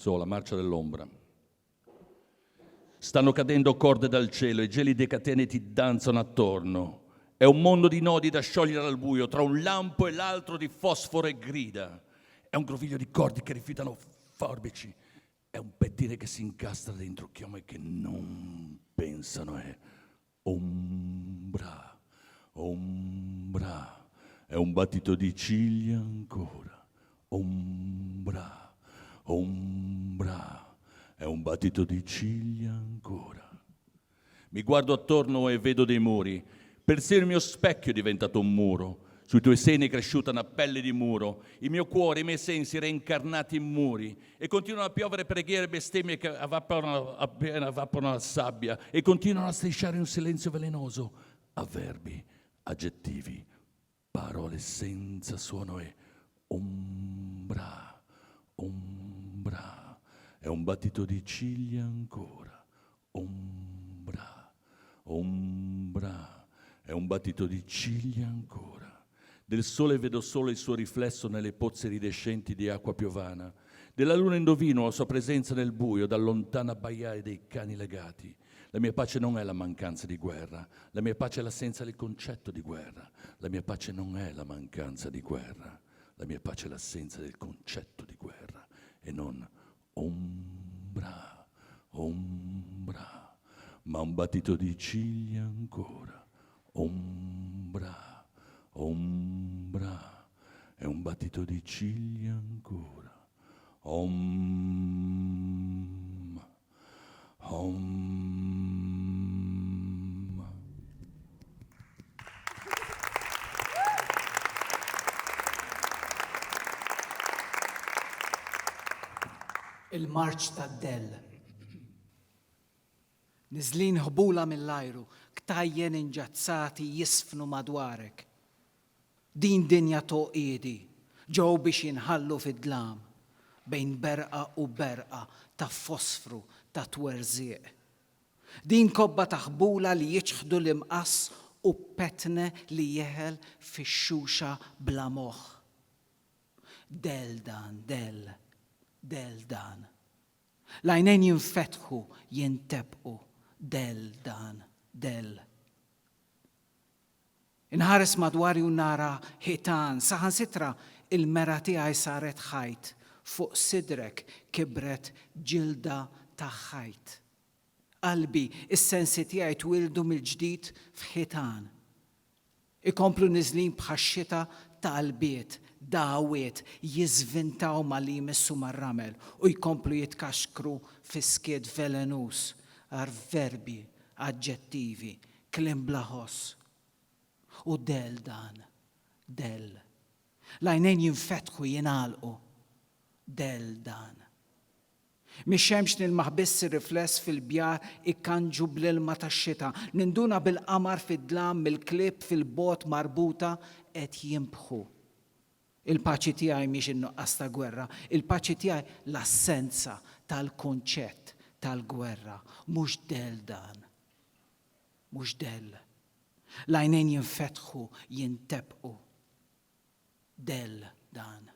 La marcia dell'ombra. Stanno cadendo corde dal cielo e gelide catene ti danzano attorno. È un mondo di nodi da sciogliere al buio, tra un lampo e l'altro di fosforo e grida. È un groviglio di cordi che rifiutano forbici. È un pettine che si incastra dentro chiome che non pensano. È ombra, ombra. È un battito di ciglia ancora. Ombra, ombra. È un battito di ciglia ancora. Mi guardo attorno e vedo dei muri. Persino il mio specchio è diventato un muro. Sui tuoi seni è cresciuta una pelle di muro. Il mio cuore, i miei sensi reincarnati in muri. E continuano a piovere preghiere e bestemmie che avvaporano la sabbia. E continuano a strisciare un silenzio velenoso. Avverbi, aggettivi, parole senza suono e ombra, ombra. È un battito di ciglia ancora. Ombra, ombra. È un battito di ciglia ancora. Del sole vedo solo il suo riflesso nelle pozze iridescenti di acqua piovana. Della luna indovino la sua presenza nel buio, dal lontano abbaiare dei cani legati. La mia pace non è la mancanza di guerra. La mia pace è l'assenza del concetto di guerra. La mia pace non è la mancanza di guerra. La mia pace è l'assenza del concetto di guerra. E non ombra, ombra, ma un battito di ciglia ancora. Ombra, ombra, è un battito di ciglia ancora. Om, om. Il-marċ tad-Dell. Nizlin ħbula mill-ajru, ktajjen inġazzati jisfnu madwarek. Din dinja toqidi, ġew biex jinħallu fid-dlam, bejn berqa u berqa ta' fosfru ta' twerżieq. Din kobba ta' ħbula li jiċħdu l-imqas u petne li jeħel fix-xuxa bla moħħ. Del dan, del dan. L-għajnejn jinfetħu, jintebqu, del dan, del. Inħares madwari u nara ħitan, saħan sitra il-mera tiegħi saret ħajt, fuq sidrek kibret ġilda ta' ħajt. Qalbi, is-sensi tiegħi twildu mill-ġdid f'ħitan. Ikomplu niżlin bħax-xita ta' qalbiet, dawiet jizvintaw ma li jmissu mar-ramel u jkomplu jitkaxkru fiskiet velenus, verbi, aġġettivi, klim blaħos. U del dan, del. L-għajnejn jinfetħu jinalqu, del dan. Mix-xemx nilmaħ biss rifless fil-bjar ikkanġu bl-ilma tax-xita, ninduna bil-qamar fid-dlam mill-klib fil-bot marbuta qed jimbħu. Il-paċi tiegħi mhix in-nuqqas ta' gwerra, il-paċi tiegħi l-assenza tal-konċett tal-gwerra, mhux del dan. Mhux del. L-għajnejn jinfetħu, jintebqu. Del dan.